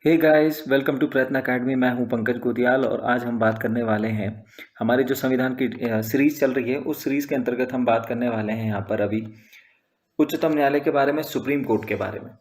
Hey guys, welcome to प्रयत्न academy. मैं हूं पंकज गोदियाल और आज हम बात करने वाले हैं हमारी जो संविधान की सीरीज चल रही है उस सीरीज के अंतर्गत हम बात करने वाले हैं यहाँ पर अभी उच्चतम न्यायालय के बारे में, सुप्रीम कोर्ट के बारे में।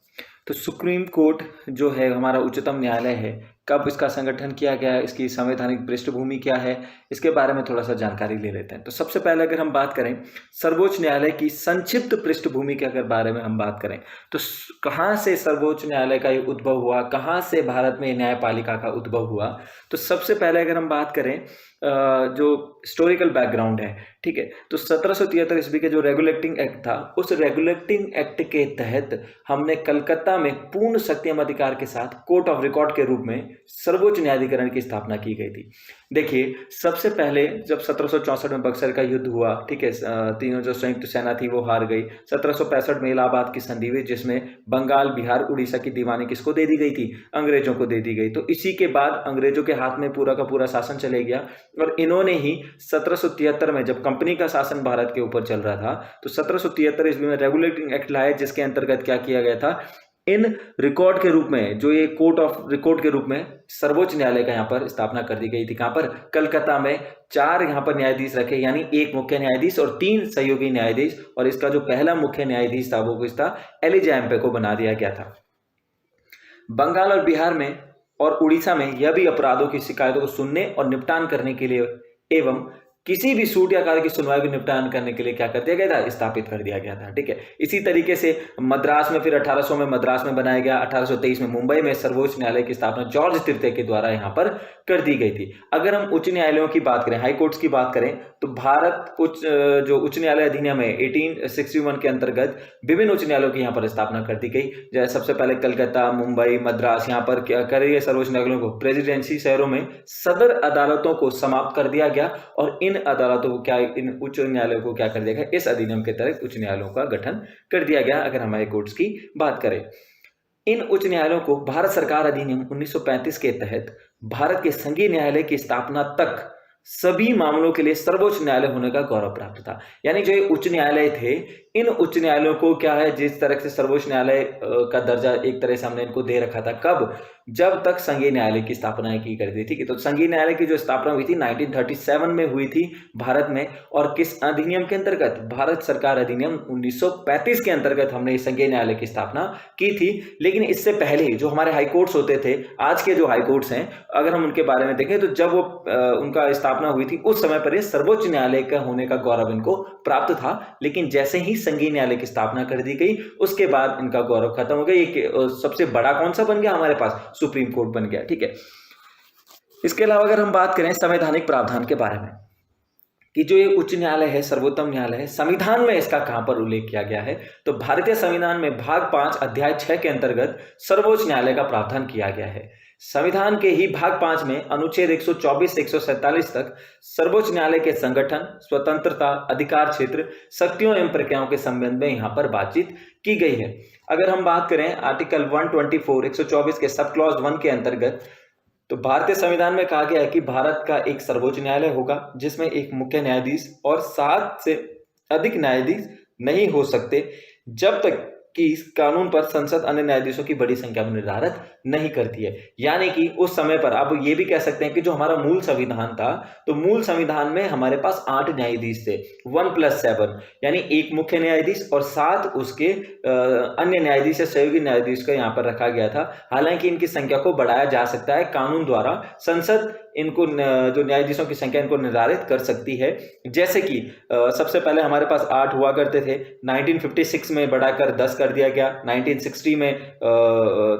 तो सुप्रीम कोर्ट जो है हमारा उच्चतम न्यायालय है, कब इसका संगठन किया गया है, इसकी संवैधानिक पृष्ठभूमि क्या है, इसके बारे में थोड़ा सा जानकारी ले लेते हैं। तो सबसे पहले अगर हम बात करें सर्वोच्च न्यायालय की संक्षिप्त पृष्ठभूमि के अगर बारे में हम बात करें तो कहाँ से सर्वोच्च न्यायालय का ये उद्भव हुआ, कहाँ से भारत में न्यायपालिका का उद्भव हुआ। तो सबसे पहले अगर हम बात करें जो हिस्टोरिकल बैकग्राउंड है, ठीक है, तो 1773 ईस्वी के जो रेगुलेटिंग एक्ट था, उस रेगुलेटिंग एक्ट के तहत हमने कलकत्ता में पूर्ण शक्तियम अधिकार के साथ कोर्ट ऑफ रिकॉर्ड के रूप में सर्वोच्च न्यायाधिकरण की स्थापना की गई थी। देखिए, सबसे पहले जब 1764 में बक्सर का युद्ध हुआ, ठीक है, तीनों जो संयुक्त सेना थी वो हार गई। 1765 में इलाहाबाद की संधि हुई जिसमें बंगाल, बिहार, उड़ीसा की दीवानी किसको दे दी गई थी? अंग्रेजों को दे दी गई। तो इसी के बाद अंग्रेजों के हाथ में पूरा का पूरा शासन चले गया और इन्होंने ही 1773 में जब कंपनी का शासन भारत के ऊपर चल रहा था तो 1773 ईस्वी में रेगुलेटिंग एक्ट लाया जिसके अंतर्गत क्या किया गया था, इन रिकॉर्ड के रूप में, जो ये कोर्ट ऑफ रिकॉर्ड के रूप में सर्वोच्च न्यायालय का यहाँ पर स्थापना कर दी गई थी। कहां पर? कलकत्ता में। 4 यहाँ पर न्यायाधीश रखे, यानी 1 मुख्य न्यायाधीश और 3 सहयोगी न्यायाधीश, और इसका जो पहला मुख्य न्यायाधीश था वो किस था? एलिजा को बना दिया गया था। बंगाल और बिहार में और उड़ीसा में यह भी अपराधों की शिकायतों को सुनने और निपटान करने के लिए एवं किसी भी सूट या कार्य की सुनवाई को निपटान करने के लिए क्या कर दिया गया था? स्थापित कर दिया गया था। ठीक है, इसी तरीके से मद्रास में फिर 1800 में मद्रास में बनाया गया। 1823 में मुंबई में सर्वोच्च न्यायालय की स्थापना जॉर्ज तृतीय के द्वारा यहाँ पर कर दी गई थी। अगर हम उच्च न्यायालयों की बात करें, हाई कोर्ट्स की बात करें, तो भारत जो उच्च न्यायालय अधिनियम है 1861 के अंतर्गत विभिन्न उच्च न्यायालयों की यहाँ पर स्थापना कर दी गई। जैसे सबसे पहले कलकत्ता, मुंबई, मद्रास, यहाँ पर क्या करेंगे? सर्वोच्च न्यायालयों को प्रेसिडेंसी शहरों में सदर अदालतों को समाप्त कर दिया गया और इन अदालतों को क्या, इन उच्च न्यायालयों को क्या कर दिया गया? इस अधिनियम के तहत उच्च न्यायालयों का गठन कर दिया गया। अगर हमारे कोर्ट्स की बात करें, इन उच्च न्यायालयों को भारत सरकार अधिनियम 1935 के तहत भारत के संघीय न्यायालय की स्थापना तक सभी मामलों के लिए सर्वोच्च न्यायालय होने का गौरव प्राप्त था। यानी जो ये उच्च न्यायालय थे, इन उच्च न्यायालयों को क्या है, जिस तरह से सर्वोच्च न्यायालय का दर्जा एक तरह से हमने इनको दे रखा था, कब? जब तक संघीय न्यायालय की स्थापना की गई थी। ठीक है, तो संघीय न्यायालय की जो स्थापना हुई थी 1937 में हुई थी भारत में, और किस अधिनियम के अंतर्गत? भारत सरकार अधिनियम 1935 के अंतर्गत हमने संघीय न्यायालय की स्थापना की थी। लेकिन इससे पहले जो हमारे हाई कोर्ट्स होते थे, आज के जो हाई कोर्ट्स हैं, अगर हम उनके बारे में देखें तो जब वो उनका स्थापना हुई थी उस समय पर ये सर्वोच्च न्यायालय का होने का गौरव इनको प्राप्त था। लेकिन जैसे ही संघीय न्यायालय की स्थापना कर दी गई उसके बाद इनका गौरव खत्म हो गया। ये सबसे बड़ा कौन सा बन गया हमारे पास? सुप्रीम कोर्ट बन गया। ठीक है, इसके अलावा अगर हम बात करें संवैधानिक प्रावधान के बारे में कि जो ये उच्च न्यायालय है, सर्वोत्तम न्यायालय है, संविधान में इसका कहां पर उल्लेख किया गया है? तो भारतीय संविधान में भाग 5 अध्याय 6 के अंतर्गत सर्वोच्च न्यायालय का प्रावधान किया गया है। संविधान के ही भाग 5 में अनुच्छेद 124 से 147 तक सर्वोच्च न्यायालय के संगठन, स्वतंत्रता, अधिकार क्षेत्र, शक्तियों एवं प्रक्रियाओं के संबंध में यहाँ पर बातचीत की गई है। अगर हम बात करें आर्टिकल 124 124 के सब क्लॉज 1 के अंतर्गत, तो भारतीय संविधान में कहा गया है कि भारत का एक सर्वोच्च न्यायालय होगा जिसमें एक मुख्य न्यायाधीश और 7 से अधिक न्यायाधीश नहीं हो सकते जब तक कि इस कानून पर संसद अन्य न्यायाधीशों की बड़ी संख्या में निर्धारित नहीं करती है। यानी कि उस समय पर आप ये भी कह सकते हैं कि जो हमारा मूल संविधान था, तो मूल संविधान में हमारे पास 8 न्यायाधीश थे, 1+7, यानी एक मुख्य न्यायाधीश और 7 उसके अन्य न्यायाधीश या सहयोगी न्यायाधीश को यहाँ पर रखा गया था। हालांकि इनकी संख्या को बढ़ाया जा सकता है कानून द्वारा, संसद इनको जो न्यायाधीशों की संख्या इनको निर्धारित कर सकती है। जैसे कि सबसे पहले हमारे पास 8 हुआ करते थे, 1956 में बढ़ाकर 10 कर दिया गया, 1960 में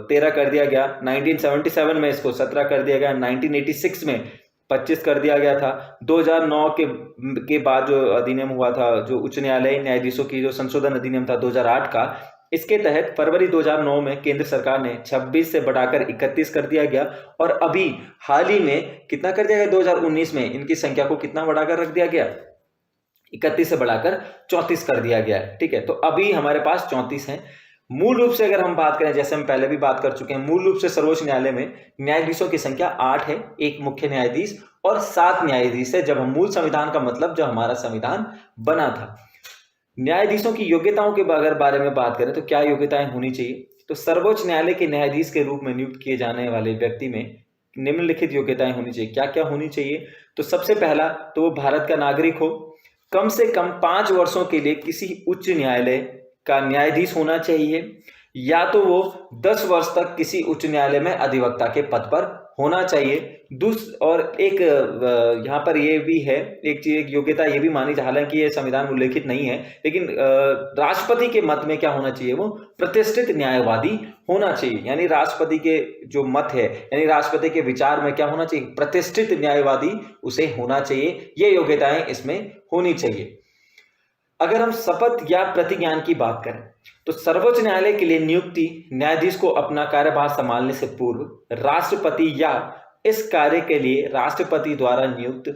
13 कर दिया गया, 1977 में इसको 17 कर दिया गया, 1986 में 25 कर दिया गया था। 2009 के बाद जो अधिनियम हुआ था, जो उच्च न्यायालय न्यायाधीशों की जो संशोधन अधिनियम था 2008 का, इसके तहत फरवरी 2009 में केंद्र सरकार ने 26 से बढ़ाकर 31 कर दिया गया, और अभी हाल ही में कितना कर दिया गया? 2019 में इनकी संख्या को कितना बढ़ाकर रख दिया गया? 31 से बढ़ाकर 34 कर दिया गया है। ठीक है, तो अभी हमारे पास 34 हैं। मूल रूप से अगर हम बात करें, जैसे हम पहले भी बात कर चुके हैं, मूल रूप से सर्वोच्च न्यायालय में न्यायाधीशों की संख्या 8 है, एक मुख्य न्यायाधीश और 7 न्यायाधीश है। जब हम मूल संविधान का मतलब जब हमारा संविधान बना था। न्यायाधीशों की योग्यताओं के अगर बारे में बात करें तो क्या योग्यताएं होनी चाहिए? तो सर्वोच्च न्यायालय के न्यायाधीश के रूप में नियुक्त किए जाने वाले व्यक्ति में निम्नलिखित योग्यताएं होनी चाहिए। क्या क्या होनी चाहिए? तो सबसे पहला तो वो भारत का नागरिक हो, कम से कम 5 वर्षों के लिए किसी उच्च न्यायालय का न्यायाधीश होना चाहिए, या तो वो 10 वर्ष तक किसी उच्च न्यायालय में अधिवक्ता के पद पर होना चाहिए। और एक यहाँ पर ये भी है, एक योग्यता ये भी मानी, हालांकि ये संविधान में उल्लेखित नहीं है, लेकिन राष्ट्रपति के मत में क्या होना चाहिए? वो प्रतिष्ठित न्यायवादी होना चाहिए। यानी राष्ट्रपति के जो मत है, यानी राष्ट्रपति के विचार में क्या होना चाहिए? प्रतिष्ठित न्यायवादी उसे होना चाहिए। ये योग्यताएं इसमें होनी चाहिए। अगर हम शपथ या प्रतिज्ञान की बात करें तो सर्वोच्च न्यायालय के लिए नियुक्ति न्यायाधीश को अपना कार्यभार संभालने से पूर्व राष्ट्रपति या इस कार्य के लिए राष्ट्रपति द्वारा नियुक्त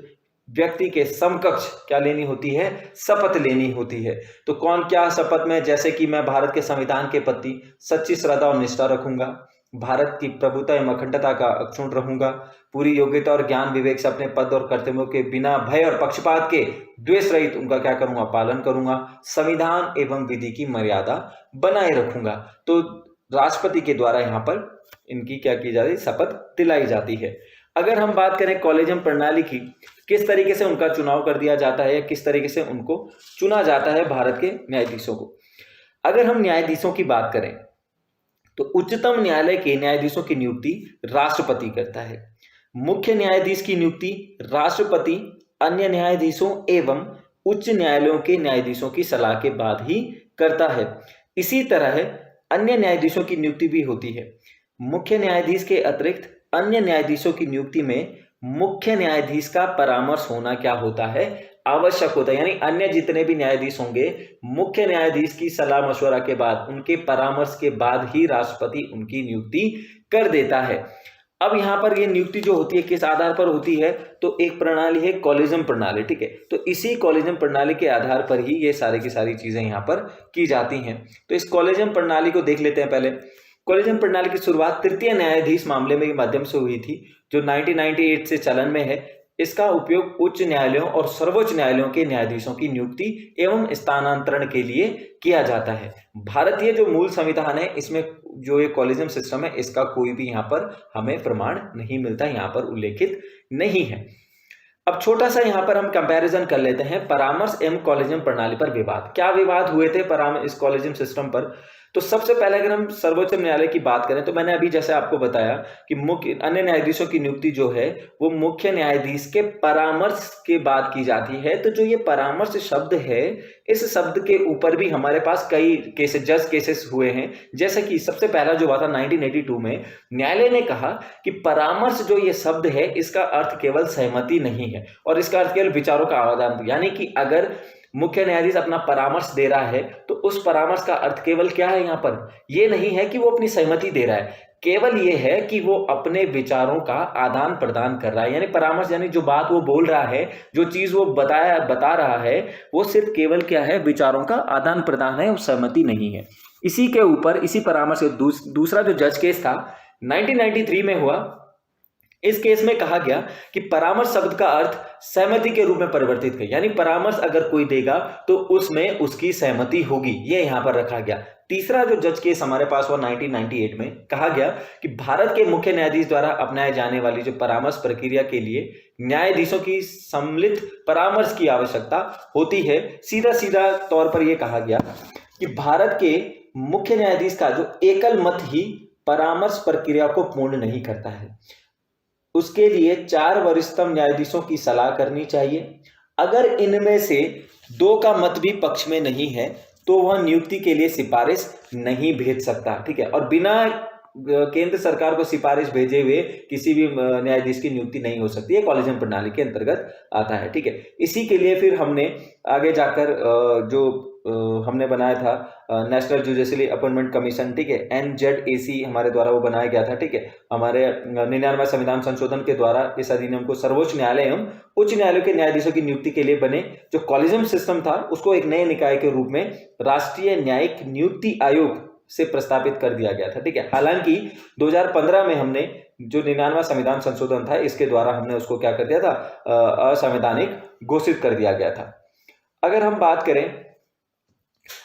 व्यक्ति के समकक्ष क्या लेनी होती है? शपथ लेनी होती है। तो कौन क्या शपथ में? जैसे कि मैं भारत के संविधान के प्रति सच्ची श्रद्धा और निष्ठा रखूंगा, भारत की प्रभुता एवं अखंडता का अक्षुण्ण रहूंगा, पूरी योग्यता और ज्ञान विवेक से अपने पद और कर्तव्यों के बिना भय और पक्षपात के द्वेष रहित उनका क्या करूंगा? पालन करूंगा, संविधान एवं विधि की मर्यादा बनाए रखूंगा। तो राष्ट्रपति के द्वारा यहाँ पर इनकी क्या की जाती है? शपथ दिलाई जाती है। अगर हम बात करें कॉलेजियम प्रणाली की, किस तरीके से उनका चुनाव कर दिया जाता है या किस तरीके से उनको चुना जाता है भारत के न्यायाधीशों को। अगर हम न्यायाधीशों की बात करें तो उच्चतम न्यायालय के न्यायाधीशों की नियुक्ति राष्ट्रपति करता है। मुख्य न्यायाधीश की नियुक्ति राष्ट्रपति अन्य न्यायाधीशों एवं उच्च न्यायालयों के न्यायाधीशों की सलाह के बाद ही करता है। इसी तरह अन्य न्यायाधीशों की नियुक्ति भी होती है। मुख्य न्यायाधीश के अतिरिक्त अन्य न्यायाधीशों की नियुक्ति में मुख्य न्यायाधीश का परामर्श होना क्या होता है? आवश्यक होता है। यानी अन्य जितने भी न्यायाधीश होंगे, मुख्य न्यायाधीश की सलाह मशवरा के बाद, उनके परामर्श के बाद ही राष्ट्रपति उनकी नियुक्ति कर देता है। अब यहाँ पर ये नियुक्ति जो होती है किस आधार पर होती है? तो एक प्रणाली है कॉलेजियम प्रणाली, ठीक है। तो इसी कॉलेजियम प्रणाली के आधार पर ही ये सारी की सारी चीजें यहाँ पर की जाती हैं। तो इस कॉलेजियम प्रणाली को देख लेते हैं। पहले कॉलेजियम प्रणाली की शुरुआत तृतीय न्यायाधीश मामले में के माध्यम से हुई थी, जो 1998 से चलन में है। इसका उपयोग उच्च न्यायालयों और सर्वोच्च न्यायालयों के न्यायाधीशों की नियुक्ति एवं स्थानांतरण के लिए किया जाता है। भारतीय जो मूल संविधान है, इसमें जो ये कॉलेजियम सिस्टम है, इसका कोई भी यहाँ पर हमें प्रमाण नहीं मिलता, यहाँ पर उल्लेखित नहीं है। अब छोटा सा यहाँ पर हम कंपैरिजन कर लेते हैं परामर्श एवं कॉलेजियम प्रणाली पर विवाद। क्या विवाद हुए थे परामर्श इस कॉलेजियम सिस्टम पर? तो सबसे पहले अगर हम सर्वोच्च न्यायालय की बात करें तो मैंने अभी जैसे आपको बताया कि मुख्य अन्य न्यायाधीशों की नियुक्ति जो है वो मुख्य न्यायाधीश के परामर्श के बाद की जाती है। तो जो ये परामर्श शब्द है, इस शब्द के ऊपर भी हमारे पास कई जज केसेस हुए हैं। जैसे कि सबसे पहला जो हुआ था 1982 में, न्यायालय ने कहा कि परामर्श जो ये शब्द है, इसका अर्थ केवल सहमति नहीं है और इसका अर्थ केवल विचारों का आदान। यानी कि अगर मुख्य न्यायाधीश अपना परामर्श दे रहा है तो उस परामर्श का अर्थ केवल क्या है? यहाँ पर ये नहीं है कि वो अपनी सहमति दे रहा है, केवल ये है कि वो अपने विचारों का आदान प्रदान कर रहा है। यानी परामर्श यानी जो बात वो बोल रहा है, जो चीज वो बता रहा है, वो सिर्फ केवल क्या है? विचारों का आदान प्रदान है, वो सहमति नहीं है। इसी के ऊपर इसी परामर्श दूसरा जो जज केस था 1993 में हुआ। इस केस में कहा गया कि परामर्श शब्द का अर्थ सहमति के रूप में परिवर्तित कर, यानी परामर्श अगर कोई देगा तो उसमें उसकी सहमति होगी, ये यहां पर रखा गया। तीसरा जो जज केस हमारे पास हुआ 1998 में, कहा गया कि भारत के मुख्य न्यायाधीश द्वारा अपनाए जाने वाली जो परामर्श प्रक्रिया के लिए न्यायाधीशों की सम्मिलित परामर्श की आवश्यकता होती है। सीधा तौर पर यह कहा गया कि भारत के मुख्य न्यायाधीश का जो एकल मत ही परामर्श प्रक्रिया को पूर्ण नहीं करता है, उसके लिए 4 वरिष्ठतम न्यायाधीशों की सलाह करनी चाहिए। अगर इनमें से 2 का मत भी पक्ष में नहीं है तो वह नियुक्ति के लिए सिफारिश नहीं भेज सकता, ठीक है। और बिना केंद्र सरकार को सिफारिश भेजे हुए किसी भी न्यायाधीश की नियुक्ति नहीं हो सकती है, कॉलेजियम प्रणाली के अंतर्गत आता है, ठीक है। इसी के लिए फिर हमने आगे जाकर जो हमने बनाया था नेशनल जुडिशरी अपॉइंटमेंट कमीशन, ठीक है, NZAC हमारे द्वारा वो बनाया गया था, ठीक है। हमारे 99वें संविधान संशोधन के द्वारा इस अधिनियम को सर्वोच्च न्यायालय एवं उच्च न्यायालय के न्यायाधीशों की नियुक्ति के लिए बने जो कॉलेजियम सिस्टम था, उसको एक नए निकाय के रूप में राष्ट्रीय न्यायिक नियुक्ति आयोग से प्रस्तावित कर दिया गया था, ठीक है। हालांकि 2015 में हमने जो 99वां संविधान संशोधन था, इसके द्वारा हमने उसको क्या कर दिया था? असंवैधानिक घोषित कर दिया गया था। अगर हम बात करें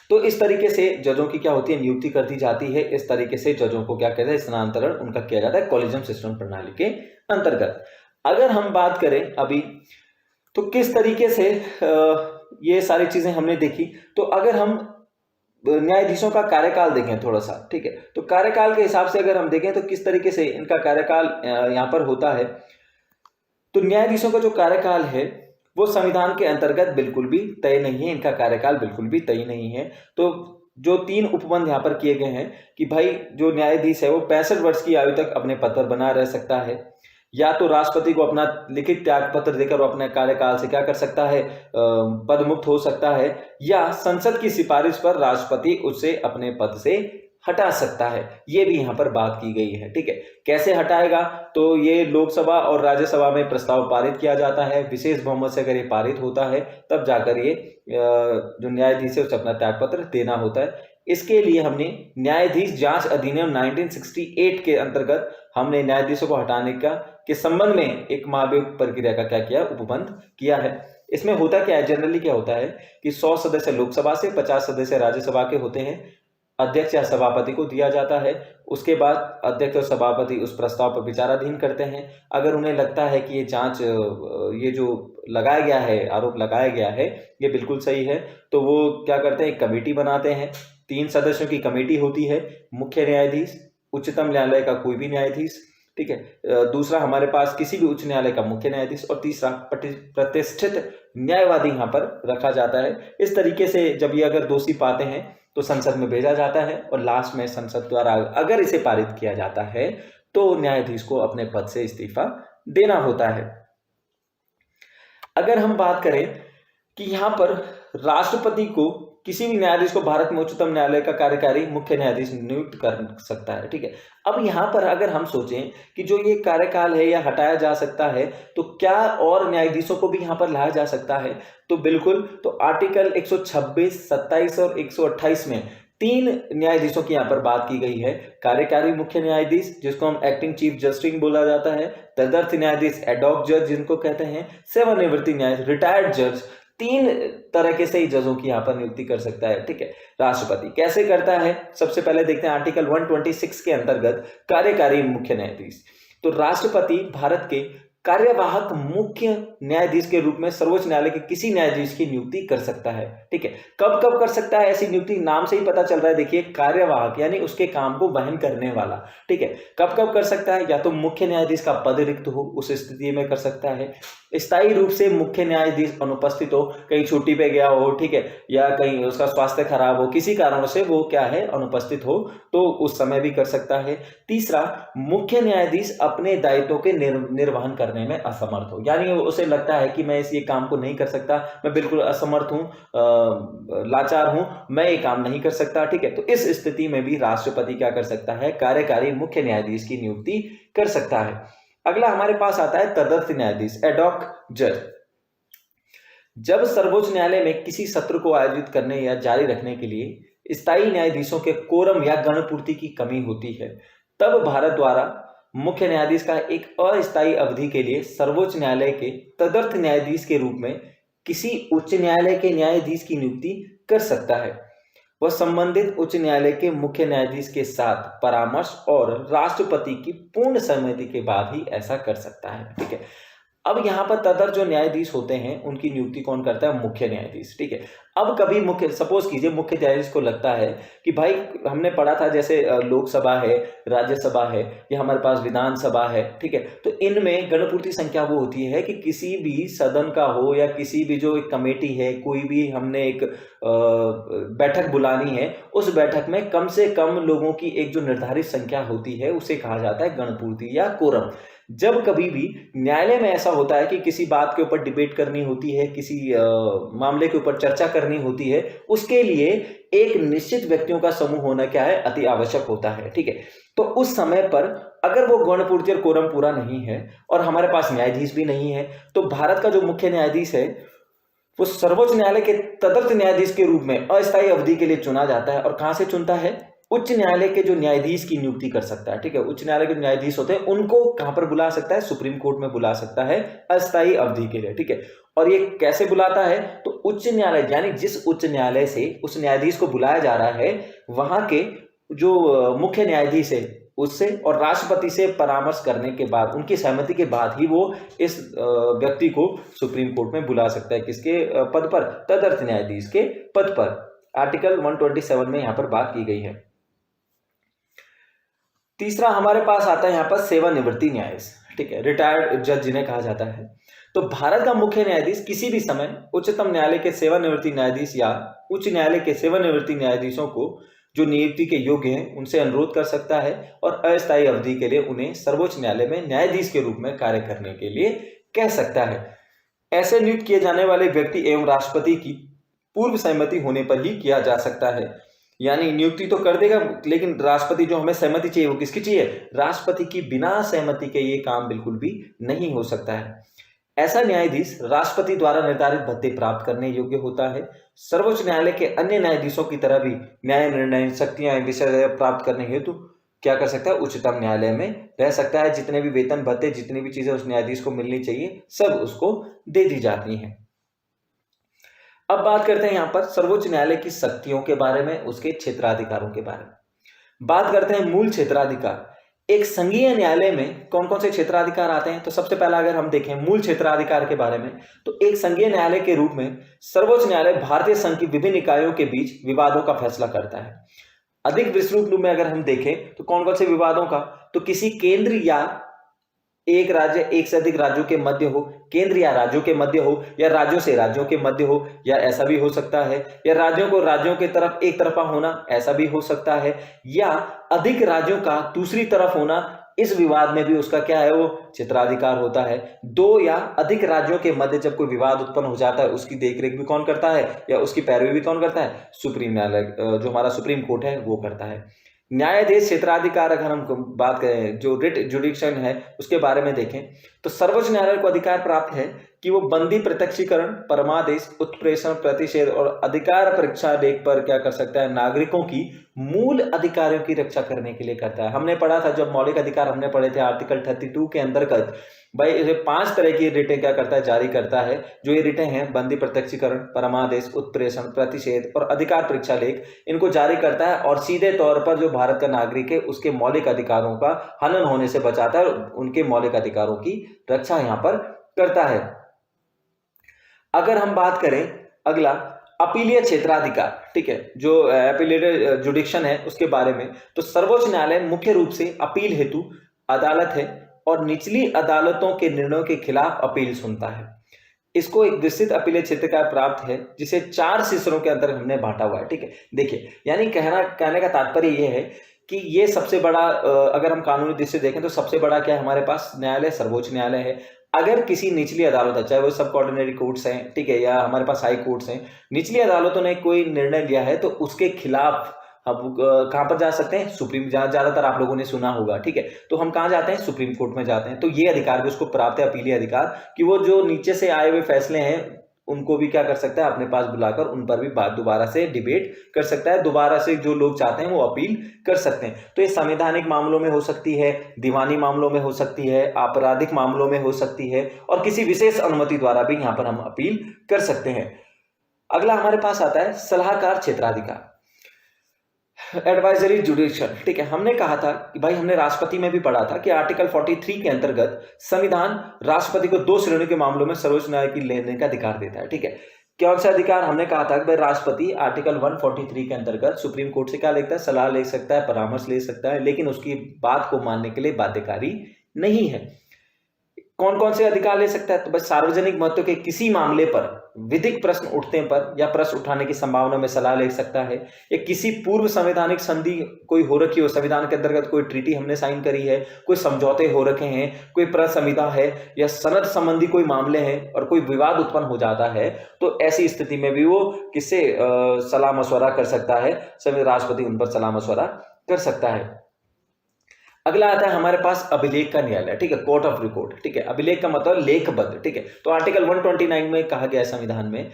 तो इस तरीके से जजों की क्या होती है, नियुक्ति कर दी जाती है। इस तरीके से जजों को क्या कहते हैं, स्थानांतरण उनका किया जाता है कॉलेजियम सिस्टम प्रणाली के अंतर्गत। अगर हम बात करें अभी तो किस तरीके से ये सारी चीजें हमने देखी, तो अगर हम न्यायाधीशों का कार्यकाल देखें थोड़ा सा, ठीक है, तो कार्यकाल के हिसाब से अगर हम देखें तो किस तरीके से इनका कार्यकाल यहाँ पर होता है, तो न्यायाधीशों का जो कार्यकाल है वो संविधान के अंतर्गत बिल्कुल भी तय नहीं है, इनका कार्यकाल बिल्कुल भी तय नहीं है। तो जो 3 उपबंध यहाँ पर किए गए हैं कि भाई जो न्यायाधीश है वो 65 वर्ष की आयु तक अपने पद पर बना रह सकता है, या तो राष्ट्रपति को अपना लिखित त्याग पत्र देकर वो अपने कार्यकाल से क्या कर सकता है, पद मुक्त हो सकता है, या संसद की सिफारिश पर राष्ट्रपति उसे अपने पद से हटा सकता है। ये भी यहाँ पर बात की गई है, ठीक है। कैसे हटाएगा, तो ये लोकसभा और राज्यसभा में प्रस्ताव पारित किया जाता है, विशेष बहुमत से अगर ये पारित होता है तब जाकर ये जो न्यायाधीश है उसे अपना त्यागपत्र देना होता है। इसके लिए हमने न्यायाधीश जांच अधिनियम 1968 के अंतर्गत हमने न्यायाधीशों को हटाने का के संबंध में एक महाभियोग प्रक्रिया का क्या किया, उपबंध किया है। इसमें होता क्या है, जनरली क्या होता है कि 100 सदस्य लोकसभा से, 50 सदस्य राज्यसभा के होते हैं, अध्यक्ष या सभापति को दिया जाता है। उसके बाद अध्यक्ष और सभापति उस प्रस्ताव पर विचाराधीन करते हैं। अगर उन्हें लगता है कि ये जांच, ये जो लगाया गया है, आरोप लगाया गया है, ये बिल्कुल सही है, तो वो क्या करते हैं, एक कमेटी बनाते हैं। 3 सदस्यों की कमेटी होती है, मुख्य न्यायाधीश, उच्चतम न्यायालय का कोई भी न्यायाधीश, ठीक है, दूसरा हमारे पास किसी भी उच्च न्यायालय का मुख्य न्यायाधीश, और तीसरा प्रतिष्ठित न्यायवादी यहाँ पर रखा जाता है। इस तरीके से जब ये अगर दोषी पाते हैं तो संसद में भेजा जाता है, और लास्ट में संसद द्वारा अगर इसे पारित किया जाता है तो न्यायाधीश को अपने पद से इस्तीफा देना होता है। अगर हम बात करें कि यहाँ पर राष्ट्रपति को किसी भी न्यायाधीश को भारत में उच्चतम न्यायालय का कार्यकारी मुख्य न्यायाधीश नियुक्त कर सकता है, ठीक है। अब यहाँ पर अगर हम सोचें कि जो ये कार्यकाल है या हटाया जा सकता है, तो क्या और न्यायाधीशों को भी यहाँ पर लाया जा सकता है, तो बिल्कुल। तो आर्टिकल 126, 27 और 128 में 3 न्यायाधीशों की यहाँ पर बात की गई है। कार्यकारी मुख्य न्यायाधीश जिसको हम एक्टिंग चीफ जस्टिस बोला जाता है, तदर्थ न्यायाधीश एडॉक जज जिनको कहते हैं, सेवानिवृत्ति न्यायाधीश रिटायर्ड जज। 3 तरह के से ही जजों की यहाँ पर नियुक्ति कर सकता है, ठीक है, राष्ट्रपति। कैसे करता है, सबसे पहले देखते हैं आर्टिकल 126 के अंतर्गत कार्यकारी मुख्य न्यायाधीश। तो राष्ट्रपति भारत के कार्यवाहक मुख्य न्यायाधीश के रूप में सर्वोच्च न्यायालय के किसी न्यायाधीश की नियुक्ति कर सकता है, ठीक है। कब कब कर सकता है ऐसी नियुक्ति, नाम से ही पता चल रहा है, देखिए, कार्यवाहक यानी उसके काम को वहन करने वाला, ठीक है। कब कब कर सकता है, या तो मुख्य न्यायाधीश का पद रिक्त हो, उस स्थिति में कर सकता है। स्थायी रूप से मुख्य न्यायाधीश अनुपस्थित हो, कहीं छुट्टी पे गया हो, ठीक है, या कहीं उसका स्वास्थ्य खराब हो, किसी कारण से वो क्या है, अनुपस्थित हो, तो उस समय भी कर सकता है। तीसरा, मुख्य न्यायाधीश अपने दायित्वों के निर्वहन करने में असमर्थ हो, यानी उसे लगता है कि मैं इस ये काम को नहीं कर सकता, मैं बिल्कुल असमर्थ हूं, लाचार हूं, मैं ये काम नहीं कर सकता, ठीक है। तो इस स्थिति में भी राष्ट्रपति क्या कर सकता है, कार्यकारी मुख्य न्यायाधीश की नियुक्ति कर सकता है। अगला हमारे पास आता है तदर्थ न्यायाधीश एडॉक जज। जब सर्वोच्च न्यायालय में किसी सत्र को आयोजित करने या जारी रखने के लिए स्थायी न्यायाधीशों के कोरम या गणपूर्ति की कमी होती है, तब भारत द्वारा मुख्य न्यायाधीश का एक अस्थायी अवधि के लिए सर्वोच्च न्यायालय के तदर्थ न्यायाधीश के रूप में किसी उच्च न्यायालय के न्यायाधीश की नियुक्ति कर सकता है। वह संबंधित उच्च न्यायालय के मुख्य न्यायाधीश के साथ परामर्श और राष्ट्रपति की पूर्ण सहमति के बाद ही ऐसा कर सकता है, ठीक है। अब यहाँ पर तदर्थ जो न्यायाधीश होते हैं उनकी नियुक्ति कौन करता है, मुख्य न्यायाधीश, ठीक है। अब कभी मुख्य, सपोज कीजिए मुख्य न्यायाधीश को लगता है कि भाई हमने पढ़ा था जैसे लोकसभा है, राज्यसभा है, या हमारे पास विधानसभा है, ठीक है, तो इनमें गणपूर्ति संख्या वो होती है कि किसी भी सदन का हो या किसी भी जो एक कमेटी है, कोई भी हमने एक बैठक बुलानी है, उस बैठक में कम से कम लोगों की एक जो निर्धारित संख्या होती है उसे कहा जाता है गणपूर्ति या कोरम। जब कभी भी न्यायालय में ऐसा होता है कि किसी बात के ऊपर डिबेट करनी होती है, किसी मामले के ऊपर चर्चा करनी होती है, उसके लिए एक निश्चित व्यक्तियों का समूह होना क्या है, अति आवश्यक होता है, ठीक है। तो उस समय पर अगर वो गणपूर्ति और कोरम पूरा नहीं है और हमारे पास न्यायाधीश भी नहीं है, तो भारत का जो मुख्य न्यायाधीश है वो सर्वोच्च न्यायालय के तदर्थ न्यायाधीश के रूप में अस्थायी अवधि के लिए चुना जाता है। और कहां से चुनता है, उच्च न्यायालय के जो न्यायाधीश की नियुक्ति कर सकता है, ठीक है। उच्च न्यायालय के जो न्यायाधीश होते हैं उनको कहां पर बुला सकता है, सुप्रीम कोर्ट में बुला सकता है अस्थायी अवधि के लिए, ठीक है। और ये कैसे बुलाता है, तो उच्च न्यायालय यानी जिस उच्च न्यायालय से उस न्यायाधीश को बुलाया जा रहा है वहां के जो मुख्य न्यायाधीश है उससे और राष्ट्रपति से परामर्श करने के बाद, उनकी सहमति के बाद ही वो इस व्यक्ति को सुप्रीम कोर्ट में बुला सकता है। किसके पद पर, तदर्थ न्यायाधीश के पद पर। आर्टिकल 127 में यहां पर बात की गई है। तीसरा हमारे पास आता है यहां पर सेवानिवृत्ति न्यायाधीश, ठीक है, रिटायर्ड जज जिन्हें कहा जाता है। तो भारत का मुख्य न्यायाधीश किसी भी समय उच्चतम न्यायालय के सेवानिवृत्ति न्यायाधीश या उच्च न्यायालय के सेवानिवृत्ति न्यायाधीशों को जो नियुक्ति के योग्य हैं उनसे अनुरोध कर सकता है और अस्थायी अवधि के लिए उन्हें सर्वोच्च न्यायालय में न्यायाधीश के रूप में कार्य करने के लिए कह सकता है। ऐसे नियुक्त किए जाने वाले व्यक्ति एवं राष्ट्रपति की पूर्व सहमति होने पर ही किया जा सकता है। यानी नियुक्ति तो कर देगा लेकिन राष्ट्रपति जो हमें सहमति चाहिए वो किसकी चाहिए, राष्ट्रपति की बिना सहमति के ये काम बिल्कुल भी नहीं हो सकता है। ऐसा न्यायाधीश राष्ट्रपति द्वारा निर्धारित भत्ते प्राप्त करने योग्य होता है। सर्वोच्च न्यायालय के अन्य न्यायाधीशों की तरह भी न्याय निर्णय शक्तियां विषय प्राप्त करने हेतु क्या कर सकता है, उच्चतम न्यायालय में रह सकता है। जितने भी वेतन भत्ते, जितनी भी चीजें उस न्यायाधीश को मिलनी चाहिए सब उसको दे दी जाती हैं। अब बात करते हैं यहां पर सर्वोच्च न्यायालय की शक्तियों के बारे में, उसके क्षेत्राधिकारों के बारे में। बात करते हैं मूल क्षेत्राधिकार। एक संघीय न्यायालय में कौन कौन से क्षेत्राधिकार आते हैं, तो सबसे पहला अगर हम देखें मूल क्षेत्राधिकार के बारे में, तो एक संघीय न्यायालय के रूप में सर्वोच्च न्यायालय भारतीय संघ की विभिन्न इकाइयों के बीच विवादों का फैसला करता है। अधिक विस्तृत रूप में अगर हम देखें तो कौन कौन से विवादों का, तो किसी केंद्र या एक राज्य एक से अधिक राज्यों के मध्य हो, केंद्र या राज्यों के मध्य हो, या राज्यों से राज्यों के मध्य हो, या ऐसा भी हो सकता है, या राज्यों को राज्यों के तरफ एक तरफा होना, ऐसा भी हो सकता है, या अधिक राज्यों का दूसरी तरफ होना, इस विवाद में भी उसका क्या है, वो क्षेत्राधिकार होता है। दो या अधिक राज्यों के मध्य जब कोई विवाद उत्पन्न हो जाता है उसकी देखरेख भी कौन करता है या उसकी पैरवी भी कौन करता है, सुप्रीम न्यायालय, जो हमारा सुप्रीम कोर्ट है वो करता है। न्यायाधीश क्षेत्राधिकार अगर हम बात करें, जो रिट जुडिक्शन है उसके बारे में देखें, तो सर्वोच्च न्यायालय को अधिकार प्राप्त है कि वो बंदी प्रत्यक्षीकरण, परमादेश, उत्प्रेषण, प्रतिषेध और अधिकार परीक्षा लेख पर क्या कर सकता है, नागरिकों की मूल अधिकारों की रक्षा करने के लिए करता है। हमने पढ़ा था जब मौलिक अधिकार हमने पढ़े थे आर्टिकल 32 के अंतर्गत, भाई इसे 5 तरह की रिटें क्या करता है, जारी करता है। जो ये रिटें हैं, बंदी प्रत्यक्षीकरण, परमादेश, उत्प्रेषण, प्रतिषेध और अधिकार परीक्षा लेख, इनको जारी करता है और सीधे तौर पर जो भारत का नागरिक है उसके मौलिक अधिकारों का हनन होने से बचाता है और उनके मौलिक अधिकारों की रक्षा यहां पर करता है। अगर हम बात करें अगला अपीलीय क्षेत्राधिकार, ठीक है, जो अपीलेटेड जुडिक्शन है उसके बारे में, तो सर्वोच्च न्यायालय मुख्य रूप से अपील हेतु अदालत है और निचली अदालतों के निर्णयों के खिलाफ अपील सुनता है। इसको एक विस्तृत अपीलीय क्षेत्र का प्राप्त है जिसे 4 शिशरों के अंदर हमने बांटा हुआ है, ठीक है। देखिए, यानी कहने का तात्पर्य यह है कि ये सबसे बड़ा, अगर हम कानूनी दृष्टि से देखें तो सबसे बड़ा क्या है हमारे पास, न्यायालय सर्वोच्च न्यायालय है। अगर किसी निचली अदालत है, चाहे वो सब ऑर्डिनरी कोर्ट्स हैं, ठीक है, या हमारे पास हाई कोर्ट्स हैं, निचली अदालतों ने कोई निर्णय लिया है तो उसके खिलाफ हम कहां पर जा सकते हैं, सुप्रीम, जहां ज्यादातर आप लोगों ने सुना होगा, ठीक है, तो हम कहां जाते हैं, सुप्रीम कोर्ट में जाते हैं। तो ये अधिकार भी उसको प्राप्त है, अपीलीय अधिकार, कि वो जो नीचे से आए हुए फैसले हैं उनको भी क्या कर सकता है, अपने पास बुलाकर उन पर भी बात दोबारा से डिबेट कर सकता है, दोबारा से जो लोग चाहते हैं वो अपील कर सकते हैं। तो ये संवैधानिक मामलों में हो सकती है, दीवानी मामलों में हो सकती है, आपराधिक मामलों में हो सकती है, और किसी विशेष अनुमति द्वारा भी यहां पर हम अपील कर सकते हैं। अगला हमारे पास आता है सलाहकार क्षेत्राधिकार, एडवाइजरी जुडिक्शन, ठीक है। हमने कहा था कि भाई, हमने राष्ट्रपति में भी पढ़ा था कि आर्टिकल 43 के अंतर्गत संविधान राष्ट्रपति को 2 श्रेणियों के मामलों में सर्वोच्च न्यायालय की लेने का अधिकार देता है, ठीक है। कौन सा अधिकार, हमने कहा था कि भाई राष्ट्रपति आर्टिकल 143 के अंतर्गत सुप्रीम कोर्ट से क्या ले सकता है, सलाह ले सकता है, परामर्श ले सकता है, लेकिन उसकी बात को मानने के लिए बाध्यकारी नहीं है। कौन कौन से अधिकार ले सकता है, तो बस सार्वजनिक महत्व के किसी मामले पर विधिक प्रश्न उठने पर या प्रश्न उठाने की संभावना में सलाह ले सकता है, या किसी पूर्व संवैधानिक संधि कोई हो रखी हो, संविधान के अंतर्गत कोई ट्रीटी हमने साइन करी है, कोई समझौते हो रखे हैं, कोई प्रसंविधा है या सनद संबंधी कोई मामले हैं और कोई विवाद उत्पन्न हो जाता है, तो ऐसी स्थिति में भी वो किससे सलाह मशवरा कर सकता है, राष्ट्रपति उन पर सलाह मशवरा कर सकता है। अगला आता है हमारे पास अभिलेख का न्यायालय, ठीक है, कोर्ट ऑफ रिकॉर्ड, ठीक है। अभिलेख का मतलब लेखबद्ध, ठीक है। तो आर्टिकल 129 में कहा गया है संविधान में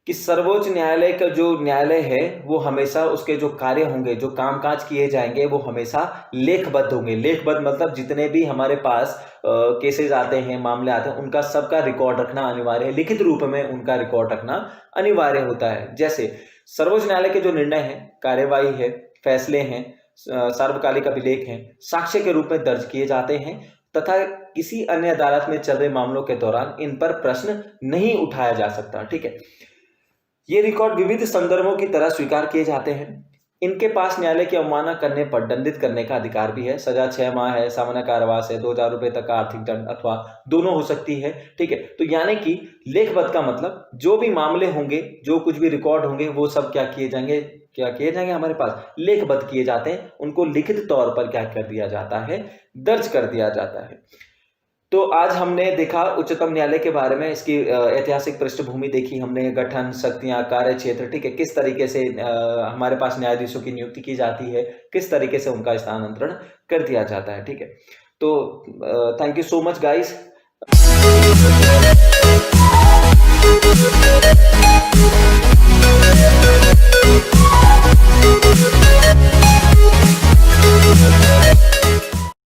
कि सर्वोच्च न्यायालय का जो न्यायालय है वो हमेशा उसके जो कार्य होंगे, जो कामकाज किए जाएंगे, वो हमेशा लेखबद्ध होंगे। लेखबद्ध मतलब जितने भी हमारे पास केसेस आते हैं, मामले आते हैं, उनका सबका रिकॉर्ड रखना अनिवार्य है। लिखित रूप में उनका रिकॉर्ड रखना अनिवार्य होता है। जैसे सर्वोच्च न्यायालय के जो निर्णय है, कार्यवाही है, फैसले हैं, सार्वकालिक अभिलेख हैं, साक्ष्य के रूप में दर्ज किए जाते हैं तथा किसी अन्य अदालत में चल रहे मामलों के दौरान इन पर प्रश्न नहीं उठाया जा सकता। ठीक है, ये रिकॉर्ड विविध संदर्भों की तरह स्वीकार किए जाते हैं। इनके पास न्यायालय की अवमानना करने पर दंडित करने का अधिकार भी है। सजा 6 माह है, सामान्य कारावास है, 2000 रुपए तक का आर्थिक दंड अथवा दोनों हो सकती है। ठीक है, तो यानी कि लेखबद्ध का मतलब जो भी मामले होंगे, जो कुछ भी रिकॉर्ड होंगे, वो सब क्या किए जाएंगे हमारे पास लेखबद्ध किए जाते हैं। उनको लिखित तौर पर क्या कर दिया जाता है, दर्ज कर दिया जाता है। तो आज हमने देखा उच्चतम न्यायालय के बारे में, इसकी ऐतिहासिक पृष्ठभूमि देखी हमने, गठन, शक्तियां, कार्य क्षेत्र, ठीक है, किस तरीके से हमारे पास न्यायाधीशों की नियुक्ति की जाती है, किस तरीके से उनका स्थानांतरण कर दिया जाता है। ठीक है, तो thank you so much guys.